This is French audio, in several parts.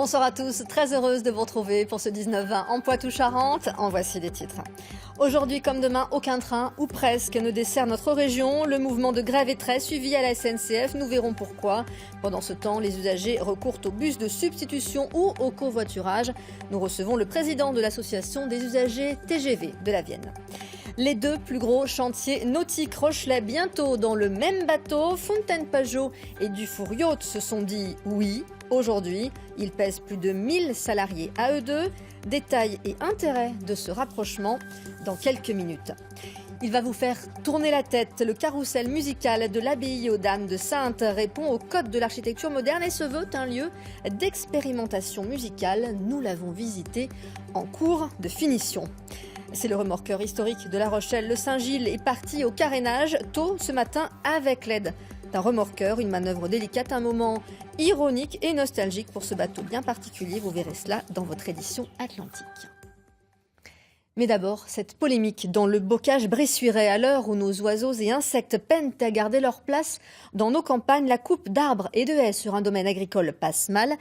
Bonsoir à tous, très heureuse de vous retrouver pour ce 19-20 en Poitou-Charentes. En voici les titres. Aujourd'hui comme demain, aucun train, ou presque, ne dessert notre région. Le mouvement de grève est très suivi à la SNCF, nous verrons pourquoi. Pendant ce temps, les usagers recourent aux bus de substitution ou au covoiturage. Nous recevons le président de l'association des usagers TGV de la Vienne. Les deux plus gros chantiers nautiques Rochelet bientôt dans le même bateau. Fontaine-Pajot et Dufour Yacht se sont dit oui. Aujourd'hui, ils pèsent plus de 1000 salariés à eux deux. Détails et intérêts de ce rapprochement dans quelques minutes. Il va vous faire tourner la tête. Le carrousel musical de l'abbaye aux Dames de Saintes répond au code de l'architecture moderne et se veut un lieu d'expérimentation musicale. Nous l'avons visité en cours de finition. C'est le remorqueur historique de La Rochelle, le Saint-Gilles, est parti au carénage tôt ce matin avec l'aide d'un remorqueur. Une manœuvre délicate, un moment ironique et nostalgique pour ce bateau bien particulier. Vous verrez cela dans votre édition Atlantique. Mais d'abord, cette polémique dans le bocage bressuirais. À l'heure où nos oiseaux et insectes peinent à garder leur place dans nos campagnes, la coupe d'arbres et de haies sur un domaine agricole passe mal.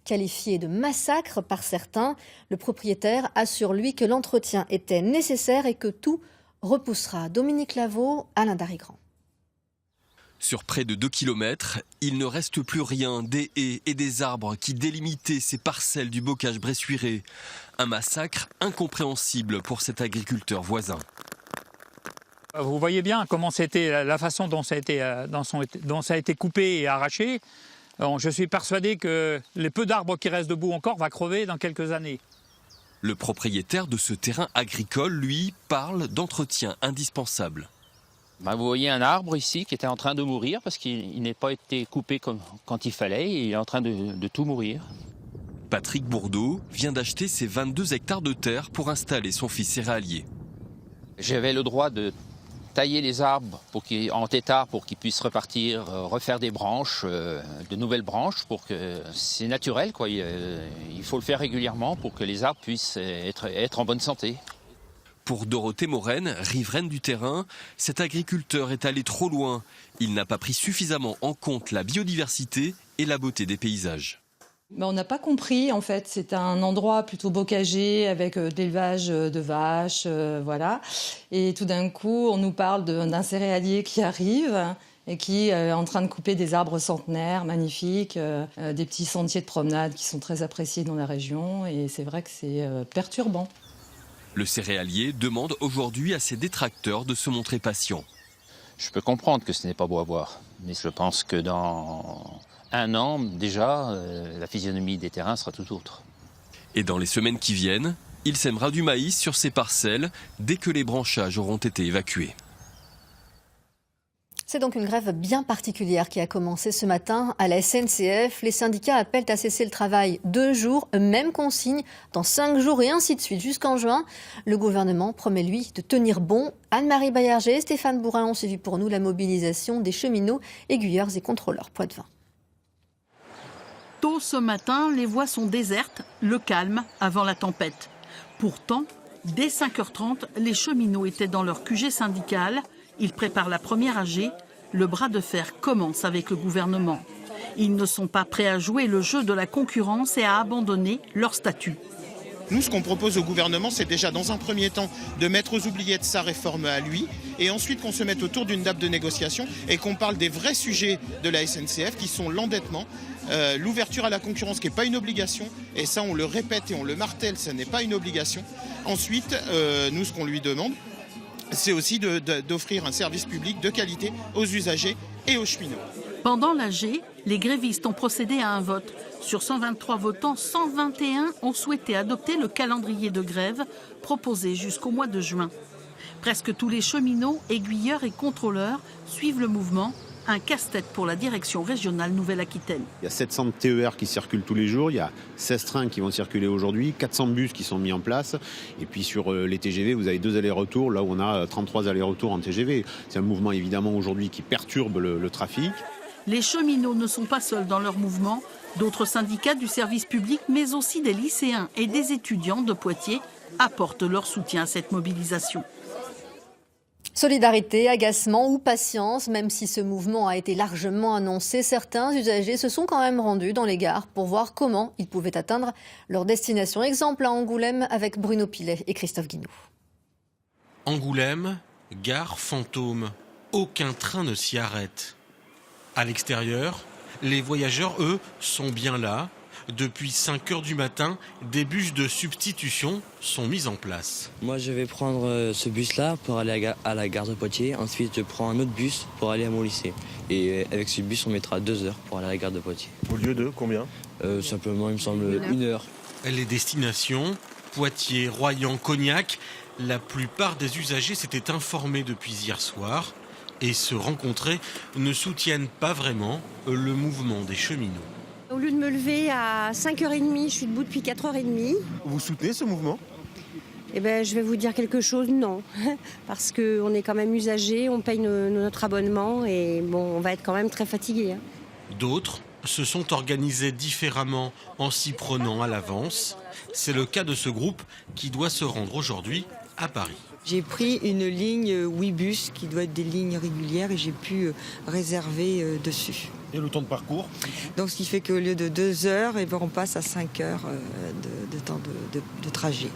Qualifié de massacre par certains, le propriétaire assure lui que l'entretien était nécessaire et que tout repoussera. Dominique Lavaux, Alain Darigrand. Sur près de 2 km, il ne reste plus rien, des haies et des arbres qui délimitaient ces parcelles du bocage bressuirais. Un massacre incompréhensible pour cet agriculteur voisin. Vous voyez bien comment c'était la façon dont ça a été coupé et arraché. Je suis persuadé que les peu d'arbres qui restent debout encore va crever dans quelques années. Le propriétaire de ce terrain agricole, lui, parle d'entretien indispensable. Vous voyez un arbre ici qui était en train de mourir parce qu'il n'a pas été coupé quand il fallait et il est en train de tout mourir. Patrick Bourdeau vient d'acheter ses 22 hectares de terre pour installer son fils céréalier. J'avais le droit de tailler les arbres en tétard pour qu'ils puissent repartir, refaire des branches, de nouvelles branches, pour que c'est naturel, quoi. Il faut le faire régulièrement pour que les arbres puissent être en bonne santé. Pour Dorothée Morène, riveraine du terrain, cet agriculteur est allé trop loin. Il n'a pas pris suffisamment en compte la biodiversité et la beauté des paysages. On n'a pas compris, en fait. C'est un endroit plutôt bocager avec de l'élevage de vaches, voilà. Et tout d'un coup, on nous parle d'un céréalier qui arrive et qui est en train de couper des arbres centenaires magnifiques, des petits sentiers de promenade qui sont très appréciés dans la région. Et c'est vrai que c'est perturbant. Le céréalier demande aujourd'hui à ses détracteurs de se montrer patient. Je peux comprendre que ce n'est pas beau à voir, mais je pense que dans 1 an, déjà, la physionomie des terrains sera tout autre. Et dans les semaines qui viennent, il sèmera du maïs sur ses parcelles dès que les branchages auront été évacués. C'est donc une grève bien particulière qui a commencé ce matin à la SNCF. Les syndicats appellent à cesser le travail 2 jours, même consigne dans 5 jours et ainsi de suite jusqu'en juin. Le gouvernement promet lui de tenir bon. Anne-Marie Baillarger et Stéphane Bourrin ont suivi pour nous la mobilisation des cheminots, aiguilleurs et contrôleurs Poitvin. Tôt ce matin, les voies sont désertes, le calme avant la tempête. Pourtant, dès 5h30, les cheminots étaient dans leur QG syndical. Ils préparent la première AG. Le bras de fer commence avec le gouvernement. Ils ne sont pas prêts à jouer le jeu de la concurrence et à abandonner leur statut. Nous, ce qu'on propose au gouvernement, c'est déjà dans un premier temps de mettre aux oubliettes sa réforme à lui et ensuite qu'on se mette autour d'une table de négociation et qu'on parle des vrais sujets de la SNCF qui sont l'endettement, l'ouverture à la concurrence qui n'est pas une obligation et ça on le répète et on le martèle, ça n'est pas une obligation. Ensuite, nous, ce qu'on lui demande, c'est aussi d'offrir un service public de qualité aux usagers et aux cheminots. Pendant l'AG, les grévistes ont procédé à un vote. Sur 123 votants, 121 ont souhaité adopter le calendrier de grève proposé jusqu'au mois de juin. Presque tous les cheminots, aiguilleurs et contrôleurs suivent le mouvement. Un casse-tête pour la direction régionale Nouvelle-Aquitaine. Il y a 700 TER qui circulent tous les jours, il y a 16 trains qui vont circuler aujourd'hui, 400 bus qui sont mis en place. Et puis sur les TGV, vous avez 2 allers-retours, là où on a 33 allers-retours en TGV. C'est un mouvement évidemment aujourd'hui qui perturbe le trafic. Les cheminots ne sont pas seuls dans leur mouvement. D'autres syndicats du service public, mais aussi des lycéens et des étudiants de Poitiers apportent leur soutien à cette mobilisation. Solidarité, agacement ou patience, même si ce mouvement a été largement annoncé, certains usagers se sont quand même rendus dans les gares pour voir comment ils pouvaient atteindre leur destination. Exemple à Angoulême avec Bruno Pilet et Christophe Guinou. Angoulême, gare fantôme. Aucun train ne s'y arrête. À l'extérieur, les voyageurs, eux, sont bien là. Depuis 5 heures du matin, des bus de substitution sont mis en place. Moi, je vais prendre ce bus-là pour aller à la gare de Poitiers. Ensuite, je prends un autre bus pour aller à mon lycée. Et avec ce bus, on mettra 2 heures pour aller à la gare de Poitiers. Au lieu de combien ? Simplement, il me semble 1 heure. Les destinations, Poitiers, Royan, Cognac, la plupart des usagers s'étaient informés depuis hier soir et se rencontrer ne soutiennent pas vraiment le mouvement des cheminots. Au lieu de me lever à 5h30, je suis debout depuis 4h30. Vous soutenez ce mouvement ? Eh bien, je vais vous dire quelque chose, non. Parce qu'on est quand même usagers, on paye notre abonnement et bon, on va être quand même très fatigués. D'autres se sont organisés différemment en s'y prenant à l'avance. C'est le cas de ce groupe qui doit se rendre aujourd'hui à Paris. J'ai pris une ligne Ouibus qui doit être des lignes régulières et j'ai pu réserver dessus. Et le temps de parcours ? Donc ce qui fait qu'au lieu de 2 heures, on passe à 5 heures de temps de trajet.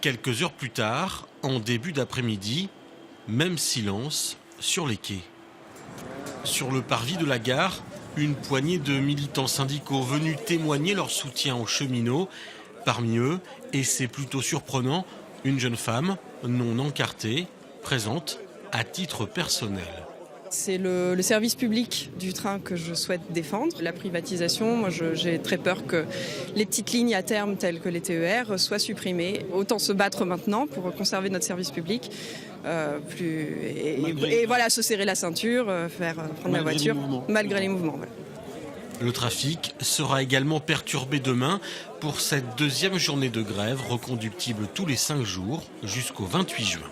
Quelques heures plus tard, en début d'après-midi, même silence sur les quais. Sur le parvis de la gare, une poignée de militants syndicaux venus témoigner leur soutien aux cheminots. Parmi eux, et c'est plutôt surprenant, une jeune femme non encartée, présente à titre personnel. C'est le service public du train que je souhaite défendre. La privatisation, moi j'ai très peur que les petites lignes à terme telles que les TER soient supprimées. Autant se battre maintenant pour conserver notre service public. Et voilà, se serrer la ceinture, prendre la voiture, malgré les mouvements. Voilà. Le trafic sera également perturbé demain pour cette deuxième journée de grève reconductible tous les 5 jours jusqu'au 28 juin.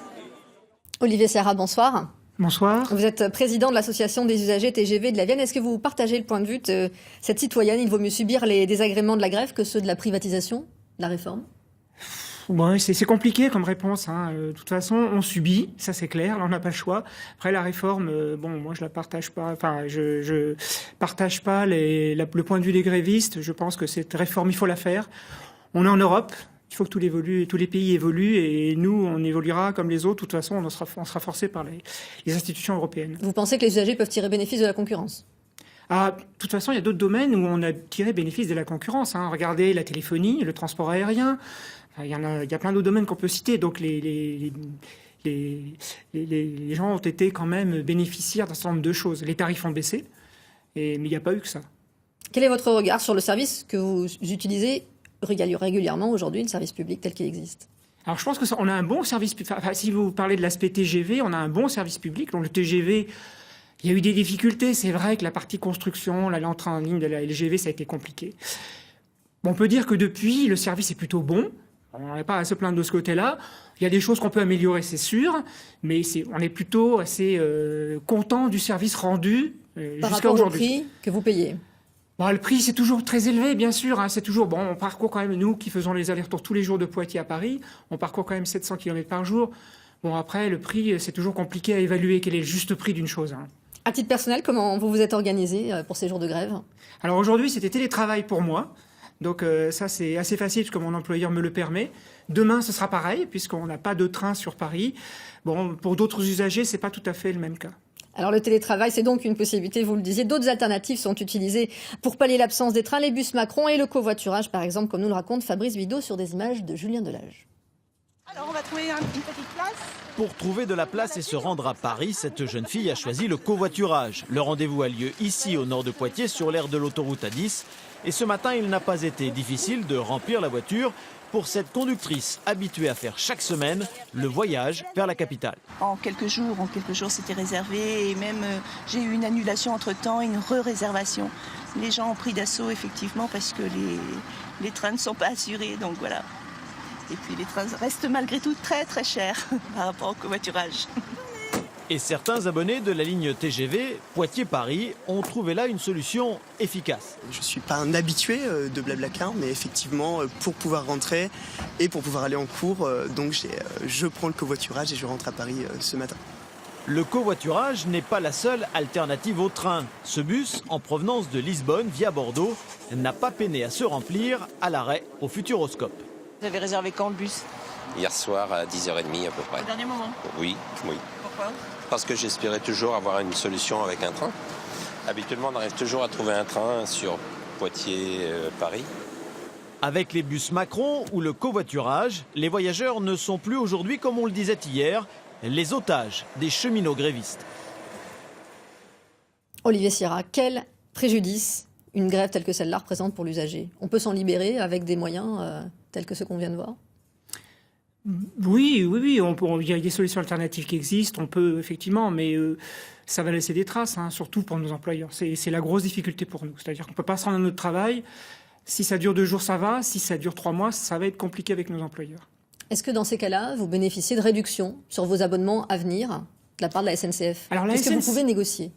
Olivier Serra, bonsoir. Bonsoir. Vous êtes président de l'association des usagers TGV de la Vienne. Est-ce que vous partagez le point de vue de cette citoyenne ? Il vaut mieux subir les désagréments de la grève que ceux de la privatisation, de la réforme ? Bon, c'est compliqué comme réponse. De toute façon, on subit, ça c'est clair, là on n'a pas le choix. Après la réforme, moi je la partage pas. Enfin, je partage pas le point de vue des grévistes. Je pense que cette réforme, il faut la faire. On est en Europe. Il faut que tous les pays évoluent et nous, on évoluera comme les autres. De toute façon, on sera forcé par les institutions européennes. Vous pensez que les usagers peuvent tirer bénéfice de la concurrence ? De toute façon, il y a d'autres domaines où on a tiré bénéfice de la concurrence. Regardez la téléphonie, le transport aérien. Il y a plein d'autres domaines qu'on peut citer. Donc les gens ont été quand même bénéficiaires d'un certain nombre de choses. Les tarifs ont baissé, mais il n'y a pas eu que ça. Quel est votre regard sur le service que vous utilisez régulièrement aujourd'hui, le service public tel qu'il existe ? Alors je pense qu'on a un bon service public. Enfin, si vous parlez de l'aspect TGV, on a un bon service public. Donc le TGV, il y a eu des difficultés. C'est vrai que la partie construction, l'entrée en ligne de la LGV, ça a été compliqué. On peut dire que depuis, le service est plutôt bon. On n'est pas à se plaindre de ce côté-là. Il y a des choses qu'on peut améliorer, c'est sûr, mais on est plutôt assez content du service rendu jusqu'à aujourd'hui. Par rapport au prix que vous payez ? Le prix, c'est toujours très élevé, bien sûr. C'est toujours on parcourt quand même, nous qui faisons les allers-retours tous les jours de Poitiers à Paris, on parcourt quand même 700 km par jour. Après, le prix, c'est toujours compliqué à évaluer quel est le juste prix d'une chose. À titre personnel, comment vous vous êtes organisé pour ces jours de grève ? Alors aujourd'hui, c'était télétravail pour moi. Donc ça, c'est assez facile puisque mon employeur me le permet. Demain, ce sera pareil puisqu'on n'a pas de train sur Paris. Pour d'autres usagers, c'est pas tout à fait le même cas. Alors le télétravail, c'est donc une possibilité, vous le disiez. D'autres alternatives sont utilisées pour pallier l'absence des trains, les bus Macron et le covoiturage, par exemple, comme nous le raconte Fabrice Vidot sur des images de Julien Delage. Alors on va trouver une petite place. Pour trouver de la place et se rendre à Paris, cette jeune fille a choisi le covoiturage. Le rendez-vous a lieu ici, au nord de Poitiers, sur l'aire de l'autoroute A10. Et ce matin, il n'a pas été difficile de remplir la voiture pour cette conductrice habituée à faire chaque semaine le voyage vers la capitale. En quelques jours, c'était réservé et même j'ai eu une annulation entre-temps, une re-réservation. Les gens ont pris d'assaut effectivement parce que les trains ne sont pas assurés, donc voilà. Et puis les trains restent malgré tout très très chers par rapport au covoiturage. Et certains abonnés de la ligne TGV Poitiers-Paris ont trouvé là une solution efficace. Je ne suis pas un habitué de Blablacar, mais effectivement, pour pouvoir rentrer et pour pouvoir aller en cours, donc je prends le covoiturage et je rentre à Paris ce matin. Le covoiturage n'est pas la seule alternative au train. Ce bus, en provenance de Lisbonne via Bordeaux, n'a pas peiné à se remplir à l'arrêt au Futuroscope. Vous avez réservé quand le bus? Hier soir à 10h30 à peu près. Au dernier moment? Oui. Pourquoi? Parce que j'espérais toujours avoir une solution avec un train. Habituellement, on arrive toujours à trouver un train sur Poitiers-Paris. Avec les bus Macron ou le covoiturage, les voyageurs ne sont plus aujourd'hui, comme on le disait hier, les otages des cheminots grévistes. Olivier Sierra, quel préjudice une grève telle que celle-là représente pour l'usager? On peut s'en libérer avec des moyens tels que ceux qu'on vient de voir? Oui, il y a des solutions alternatives qui existent, on peut effectivement, mais ça va laisser des traces, surtout pour nos employeurs. C'est la grosse difficulté pour nous, c'est-à-dire qu'on ne peut pas se rendre à notre travail. Si ça dure 2 jours, ça va. Si ça dure 3 mois, ça va être compliqué avec nos employeurs. Est-ce que dans ces cas-là, vous bénéficiez de réductions sur vos abonnements à venir de la part de la SNCF? Qu'est-ce que vous pouvez négocier?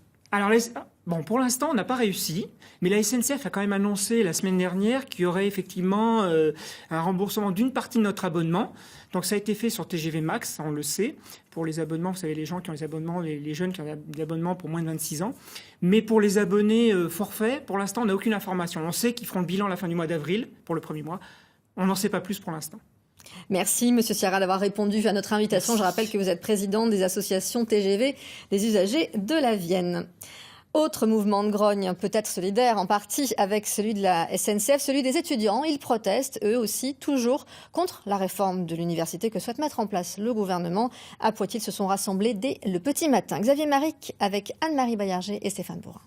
Pour l'instant, on n'a pas réussi, mais la SNCF a quand même annoncé la semaine dernière qu'il y aurait effectivement un remboursement d'une partie de notre abonnement. Donc ça a été fait sur TGV Max, on le sait, pour les abonnements, vous savez, les gens qui ont les abonnements, les jeunes qui ont des abonnements pour moins de 26 ans. Mais pour les abonnés forfaits, pour l'instant, on n'a aucune information. On sait qu'ils feront le bilan à la fin du mois d'avril, pour le premier mois. On n'en sait pas plus pour l'instant. Merci, Monsieur Sierra, d'avoir répondu à notre invitation. Merci. Je rappelle que vous êtes président des associations TGV des usagers de la Vienne. Autre mouvement de grogne, peut-être solidaire en partie avec celui de la SNCF, celui des étudiants. Ils protestent, eux aussi, toujours contre la réforme de l'université que souhaite mettre en place le gouvernement. À Poitiers, ils se sont rassemblés dès le petit matin. Xavier Maric avec Anne-Marie Baillarger et Stéphane Bourrin.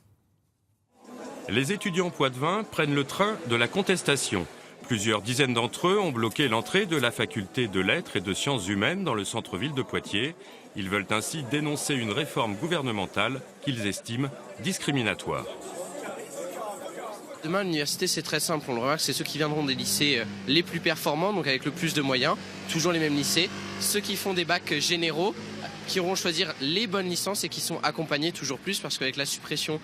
Les étudiants poitevins prennent le train de la contestation. Plusieurs dizaines d'entre eux ont bloqué l'entrée de la faculté de lettres et de sciences humaines dans le centre-ville de Poitiers. Ils veulent ainsi dénoncer une réforme gouvernementale qu'ils estiment discriminatoire. Demain, l'université, c'est très simple. On le remarque, c'est ceux qui viendront des lycées les plus performants, donc avec le plus de moyens, toujours les mêmes lycées. Ceux qui font des bacs généraux, qui auront choisir les bonnes licences et qui sont accompagnés toujours plus, parce qu'avec la suppression,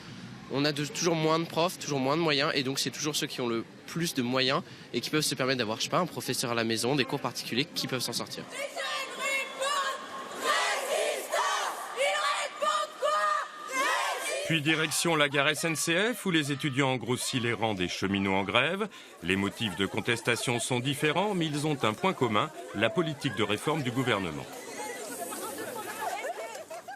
on a toujours moins de profs, toujours moins de moyens, et donc c'est toujours ceux qui ont le plus de moyens et qui peuvent se permettre d'avoir, je sais pas, un professeur à la maison, des cours particuliers, qui peuvent s'en sortir. Puis direction la gare SNCF où les étudiants ont grossi les rangs des cheminots en grève. Les motifs de contestation sont différents, mais ils ont un point commun, la politique de réforme du gouvernement.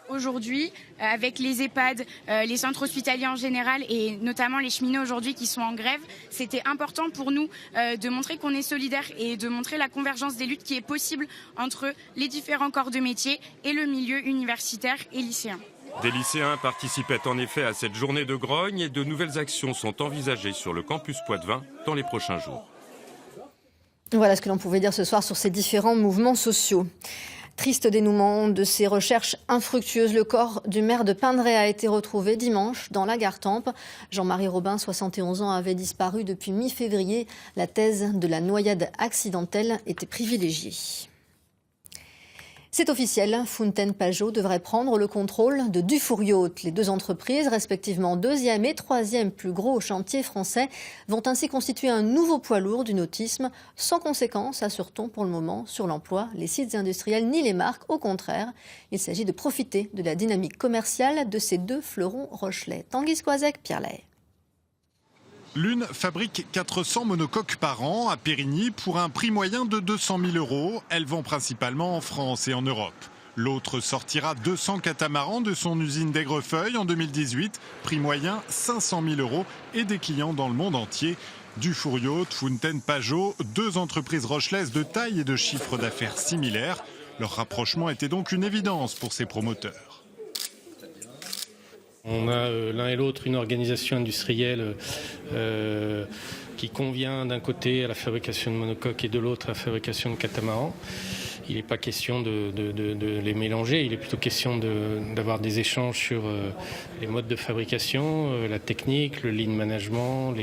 Aujourd'hui, avec les EHPAD, les centres hospitaliers en général et notamment les cheminots aujourd'hui qui sont en grève, c'était important pour nous de montrer qu'on est solidaires et de montrer la convergence des luttes qui est possible entre les différents corps de métier et le milieu universitaire et lycéen. Des lycéens participaient en effet à cette journée de grogne et de nouvelles actions sont envisagées sur le campus poitevin dans les prochains jours. Voilà ce que l'on pouvait dire ce soir sur ces différents mouvements sociaux. Triste dénouement de ces recherches infructueuses. Le corps du maire de Pindray a été retrouvé dimanche dans la gare Tempe. Jean-Marie Robin, 71 ans, avait disparu depuis mi-février. La thèse de la noyade accidentelle était privilégiée. C'est officiel, Fountaine Pajot devrait prendre le contrôle de Dufour Yacht. Les deux entreprises, respectivement 2e et 3e plus gros chantier français, vont ainsi constituer un nouveau poids lourd du nautisme, sans conséquence, assure-t-on pour le moment, sur l'emploi, les sites industriels ni les marques. Au contraire, il s'agit de profiter de la dynamique commerciale de ces deux fleurons rochelais. Tanguy Squazec, Pierre Lay. L'une fabrique 400 monocoques par an à Périgny pour un prix moyen de 200 000 €. Elle vend principalement en France et en Europe. L'autre sortira 200 catamarans de son usine d'Aigrefeuille en 2018. Prix moyen 500 000 € et des clients dans le monde entier. Dufour Yacht, Fountaine Pajot, deux entreprises rochelaises de taille et de chiffre d'affaires similaires. Leur rapprochement était donc une évidence pour ces promoteurs. On a l'un et l'autre une organisation industrielle qui convient d'un côté à la fabrication de monocoques et de l'autre à la fabrication de catamarans. Il n'est pas question de les mélanger, il est plutôt question d'avoir des échanges sur les modes de fabrication, la technique, le lean management.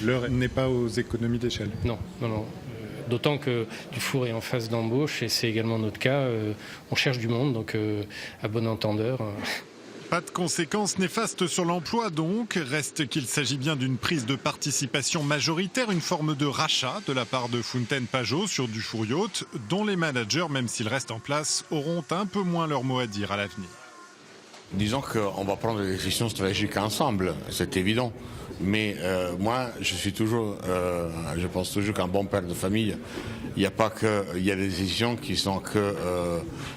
L'heure n'est pas aux économies d'échelle. Non. D'autant que Dufour est en phase d'embauche et c'est également notre cas. On cherche du monde, donc à bon entendeur. Pas de conséquences néfastes sur l'emploi donc, reste qu'il s'agit bien d'une prise de participation majoritaire, une forme de rachat de la part de Fountaine Pajot sur Dufour Yacht, dont les managers, même s'ils restent en place, auront un peu moins leur mot à dire à l'avenir. Disons qu'on va prendre des décisions stratégiques ensemble, c'est évident. Mais moi, je pense toujours qu'un bon père de famille, il y a des décisions qui sont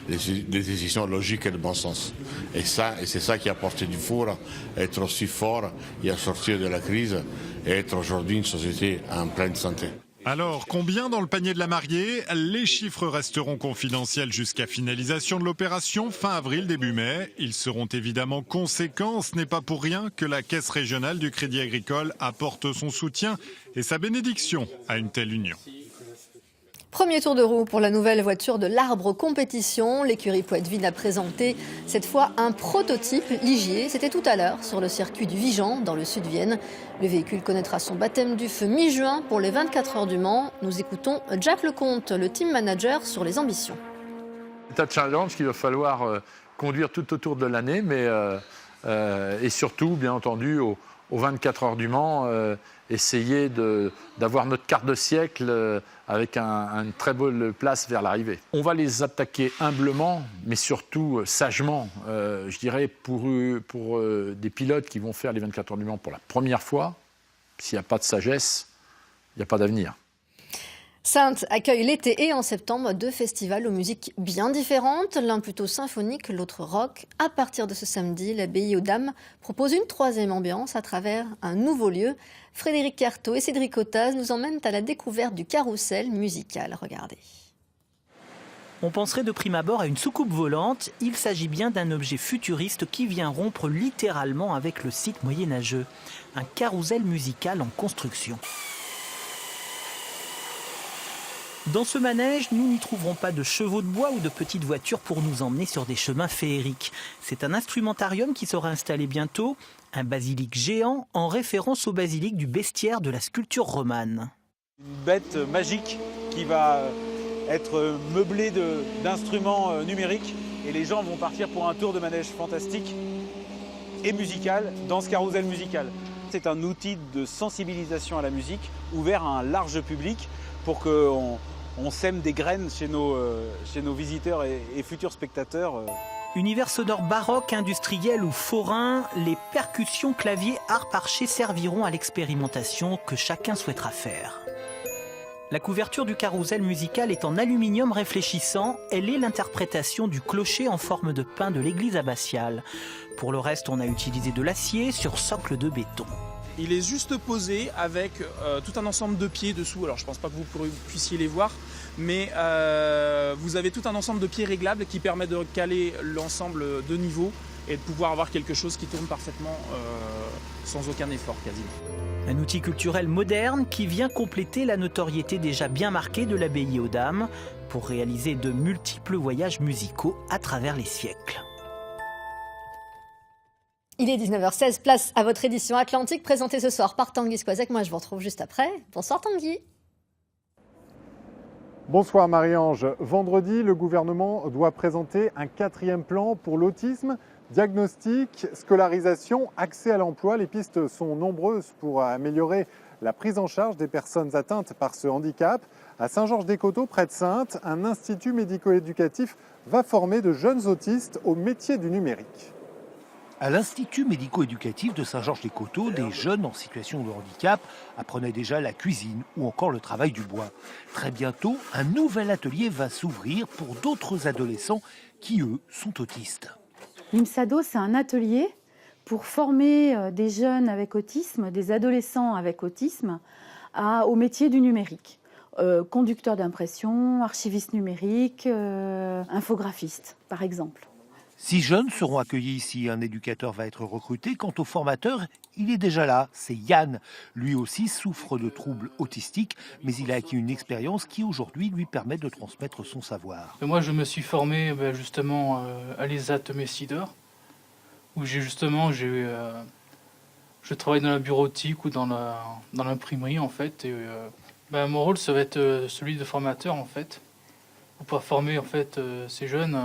des décisions logiques et de bon sens. Et c'est ça qui a porté du four, être aussi fort et à sortir de la crise et être aujourd'hui une société en pleine santé. Alors, combien dans le panier de la mariée? Les chiffres resteront confidentiels jusqu'à finalisation de l'opération fin avril, début mai. Ils seront évidemment conséquents. Ce n'est pas pour rien que la Caisse régionale du Crédit Agricole apporte son soutien et sa bénédiction à une telle union. Premier tour de roue pour la nouvelle voiture de l'Arbre Compétition. L'écurie Poitevine a présenté cette fois un prototype Ligier. C'était tout à l'heure sur le circuit du Vigan dans le sud Vienne. Le véhicule connaîtra son baptême du feu mi-juin pour les 24 heures du Mans. Nous écoutons Jack Lecomte, le team manager, sur les ambitions. C'est un challenge qu'il va falloir conduire tout autour de l'année, mais et surtout, bien entendu, aux 24 heures du Mans, essayer d'avoir notre quart de siècle avec une très bonne place vers l'arrivée. On va les attaquer humblement, mais surtout sagement. Je dirais pour des pilotes qui vont faire les 24 heures du Mans pour la première fois, s'il n'y a pas de sagesse, il n'y a pas d'avenir. Saintes accueille l'été et en septembre 2 festivals aux musiques bien différentes, l'un plutôt symphonique, l'autre rock. À partir de ce samedi, l'abbaye aux Dames propose une 3e ambiance à travers un nouveau lieu. Frédéric Carto et Cédric Otaz nous emmènent à la découverte du carrousel musical. Regardez. On penserait de prime abord à une soucoupe volante. Il s'agit bien d'un objet futuriste qui vient rompre littéralement avec le site moyenâgeux. Un carrousel musical en construction. Dans ce manège, nous n'y trouverons pas de chevaux de bois ou de petites voitures pour nous emmener sur des chemins féeriques. C'est un instrumentarium qui sera installé bientôt, un basilic géant en référence au basilic du bestiaire de la sculpture romane. Une bête magique qui va être meublée d'instruments numériques et les gens vont partir pour un tour de manège fantastique et musical dans ce carrousel musical. C'est un outil de sensibilisation à la musique ouvert à un large public pour qu'on sème des graines chez nos visiteurs et futurs spectateurs. Univers sonore baroque, industriel ou forain, les percussions, claviers, harpe, archer serviront à l'expérimentation que chacun souhaitera faire. La couverture du carrousel musical est en aluminium réfléchissant. Elle est l'interprétation du clocher en forme de pin de l'église abbatiale. Pour le reste, on a utilisé de l'acier sur socle de béton. Il est juste posé avec tout un ensemble de pieds dessous. Alors je ne pense pas que vous puissiez les voir, mais vous avez tout un ensemble de pieds réglables qui permet de caler l'ensemble de niveaux et de pouvoir avoir quelque chose qui tourne parfaitement sans aucun effort quasiment. Un outil culturel moderne qui vient compléter la notoriété déjà bien marquée de l'abbaye aux Dames pour réaliser de multiples voyages musicaux à travers les siècles. Il est 19h16, place à votre édition Atlantique, présentée ce soir par Tanguy Squazek. Moi, je vous retrouve juste après. Bonsoir Tanguy. Bonsoir Marie-Ange. Vendredi, le gouvernement doit présenter un 4e plan pour l'autisme. Diagnostic, scolarisation, accès à l'emploi. Les pistes sont nombreuses pour améliorer la prise en charge des personnes atteintes par ce handicap. À Saint-Georges-des-Coteaux, près de Saintes, un institut médico-éducatif va former de jeunes autistes au métier du numérique. À l'Institut médico-éducatif de Saint-Georges-des-Coteaux, des jeunes en situation de handicap apprenaient déjà la cuisine ou encore le travail du bois. Très bientôt, un nouvel atelier va s'ouvrir pour d'autres adolescents qui, eux, sont autistes. L'IMSADO, c'est un atelier pour former des jeunes avec autisme, des adolescents avec autisme, au métier du numérique. Conducteur d'impression, archiviste numérique, infographiste, par exemple. 6 jeunes seront accueillis ici. Un éducateur va être recruté. Quant au formateur, il est déjà là. C'est Yann. Lui aussi souffre de troubles autistiques, mais il a acquis une expérience qui aujourd'hui lui permet de transmettre son savoir. Moi, je me suis formé justement à l'ESAT Messidor, où je travaille dans la bureautique ou dans l'imprimerie en fait. Et, mon rôle, ça va être celui de formateur en fait, pour pouvoir former en fait ces jeunes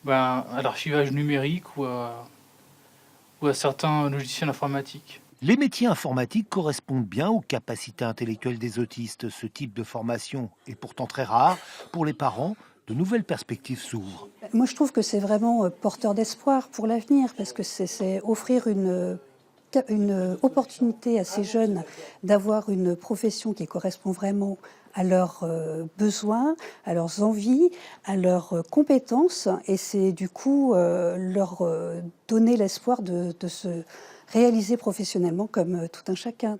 à l'archivage numérique ou à certains logiciels informatiques. Les métiers informatiques correspondent bien aux capacités intellectuelles des autistes. Ce type de formation est pourtant très rare. Pour les parents, de nouvelles perspectives s'ouvrent. Moi, je trouve que c'est vraiment porteur d'espoir pour l'avenir, parce que c'est offrir une opportunité à ces jeunes d'avoir une profession qui correspond vraiment à leurs besoins, à leurs envies, à leurs compétences, et c'est du coup leur donner l'espoir de se réaliser professionnellement comme tout un chacun.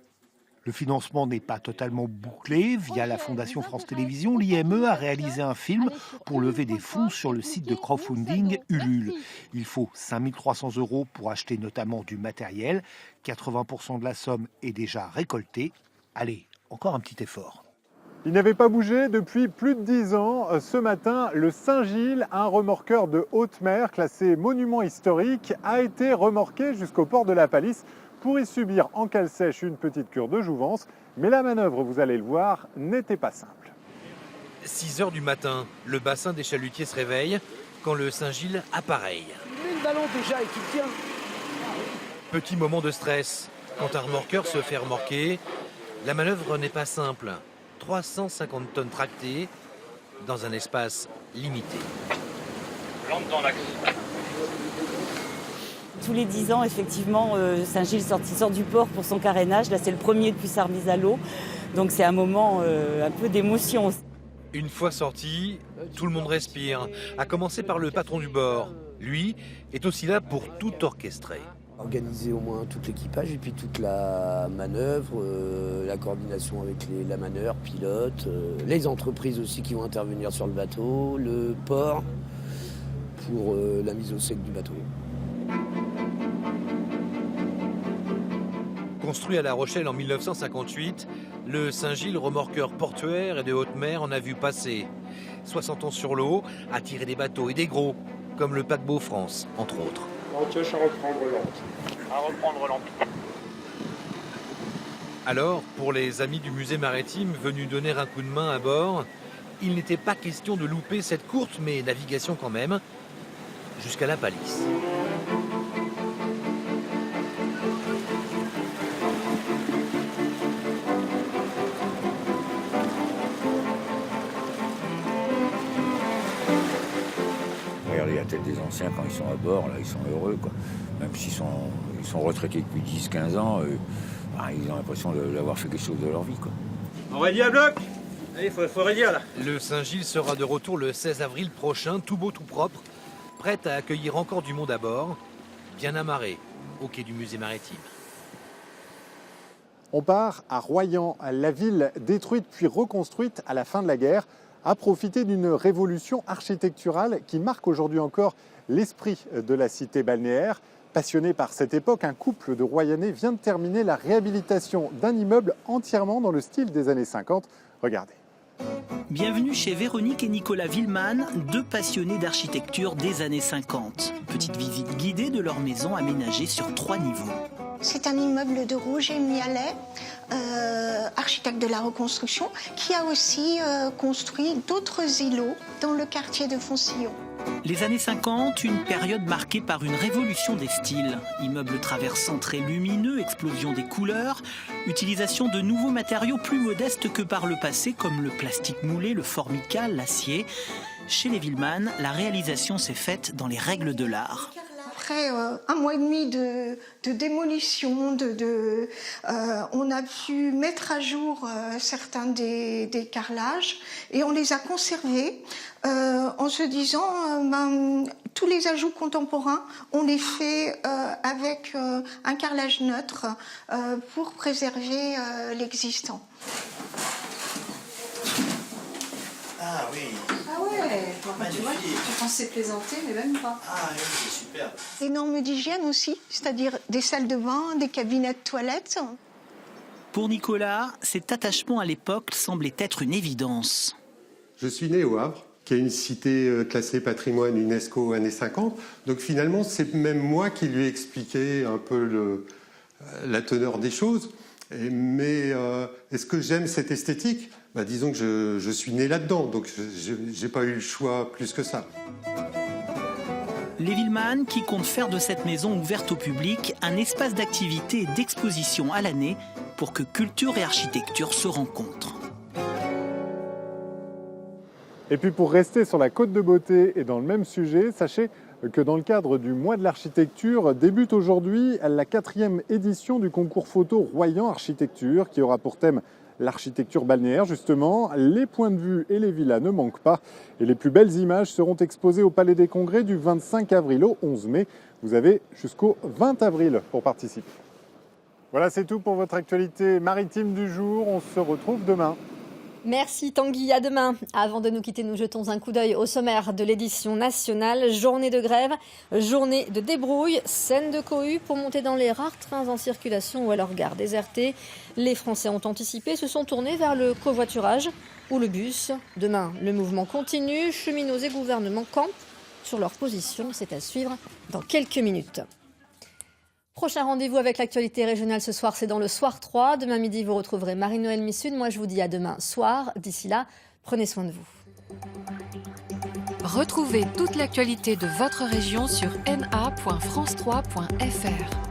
Le financement n'est pas totalement bouclé. Via la Fondation France Télévisions, l'IME a réalisé un film pour lever des fonds sur le site de crowdfunding Ulule. Il faut 5 300 € pour acheter notamment du matériel. 80% de la somme est déjà récoltée. Allez, encore un petit effort. Il n'avait pas bougé depuis plus de 10 ans. Ce matin, le Saint-Gilles, un remorqueur de haute mer classé monument historique, a été remorqué jusqu'au port de la Palisse pour y subir en cale sèche une petite cure de jouvence. Mais la manœuvre, vous allez le voir, n'était pas simple. 6 heures du matin, le bassin des chalutiers se réveille quand le Saint-Gilles appareille. Il met le ballon déjà et tu tiens. Petit moment de stress. Quand un remorqueur se fait remorquer, la manœuvre n'est pas simple. 350 tonnes tractées dans un espace limité. Lampe dans l'axe. Tous les 10 ans, effectivement, Saint-Gilles sort du port pour son carénage. Là, c'est le premier depuis sa remise à l'eau. Donc c'est un moment un peu d'émotion. Une fois sorti, tout le monde respire, à commencer par le patron du bord. Lui est aussi là pour tout orchestrer. Organiser au moins tout l'équipage et puis toute la manœuvre, la coordination avec la manœuvre, pilote, les entreprises aussi qui vont intervenir sur le bateau, le port pour la mise au sec du bateau. Construit à La Rochelle en 1958, le Saint-Gilles, remorqueur portuaire et de haute mer, en a vu passer. 60 ans sur l'eau, a tiré des bateaux et des gros, comme le paquebot France, entre autres. On pioche à reprendre l'ample. Alors, pour les amis du musée maritime venus donner un coup de main à bord, il n'était pas question de louper cette courte mais navigation quand même, jusqu'à la Palisse. Regardez la tête des anciens quand ils sont à bord, là ils sont heureux, quoi. Même s'ils sont retraités depuis 10-15 ans, ils ont l'impression d'avoir fait quelque chose de leur vie, quoi. On réduit à bloc. Allez, faut réduire là. Le Saint-Gilles sera de retour le 16 avril prochain, tout beau, tout propre, prêt à accueillir encore du monde à bord, bien amarré au quai du musée maritime. On part à Royan, la ville détruite puis reconstruite à la fin de la guerre, a profité d'une révolution architecturale qui marque aujourd'hui encore l'esprit de la cité balnéaire. Passionné par cette époque, un couple de Royanais vient de terminer la réhabilitation d'un immeuble entièrement dans le style des années 50. Regardez. Bienvenue chez Véronique et Nicolas Villeman, deux passionnés d'architecture des années 50. Petite visite guidée de leur maison aménagée sur 3 niveaux. C'est un immeuble de Roger Mialet, architecte de la reconstruction, qui a aussi construit d'autres îlots dans le quartier de Foncillon. Les années 50, une période marquée par une révolution des styles. Immeubles traversants très lumineux, explosion des couleurs, utilisation de nouveaux matériaux plus modestes que par le passé, comme le plastique moulé, le formica, l'acier. Chez les Villeman, la réalisation s'est faite dans les règles de l'art. Après un mois et demi de démolition, on a pu mettre à jour certains des carrelages et on les a conservés en se disant tous les ajouts contemporains, on les fait avec un carrelage neutre pour préserver l'existant. Ah oui. Ah ouais, tu vois, tu pensais plaisanter, mais même pas. Ah oui, c'est super. Des normes d'hygiène aussi, c'est-à-dire des salles de bain, des cabinets de toilettes. Pour Nicolas, cet attachement à l'époque semblait être une évidence. Je suis né au Havre, qui est une cité classée patrimoine UNESCO années 50. Donc finalement, c'est même moi qui lui ai expliqué un peu la teneur des choses. Mais est-ce que j'aime cette esthétique ? Disons que je suis né là-dedans, donc je n'ai pas eu le choix plus que ça. Les Villeman qui comptent faire de cette maison ouverte au public un espace d'activité et d'exposition à l'année pour que culture et architecture se rencontrent. Et puis pour rester sur la Côte de Beauté et dans le même sujet, sachez que dans le cadre du mois de l'architecture débute aujourd'hui la 4e édition du concours photo Royan Architecture qui aura pour thème l'architecture balnéaire justement. Les points de vue et les villas ne manquent pas et les plus belles images seront exposées au Palais des Congrès du 25 avril au 11 mai. Vous avez jusqu'au 20 avril pour participer. Voilà, c'est tout pour votre actualité maritime du jour. On se retrouve demain. Merci Tanguy, à demain. Avant de nous quitter, nous jetons un coup d'œil au sommaire de l'édition nationale. Journée de grève, journée de débrouille, scène de cohue pour monter dans les rares trains en circulation ou à leur gare désertée. Les Français ont anticipé, se sont tournés vers le covoiturage ou le bus. Demain, le mouvement continue, cheminots et gouvernements campent sur leur position. C'est à suivre dans quelques minutes. Prochain rendez-vous avec l'actualité régionale ce soir, c'est dans le Soir 3. Demain midi, vous retrouverez Marie-Noëlle Missune. Moi, je vous dis à demain soir. D'ici là, prenez soin de vous. Retrouvez toute l'actualité de votre région sur na.france3.fr.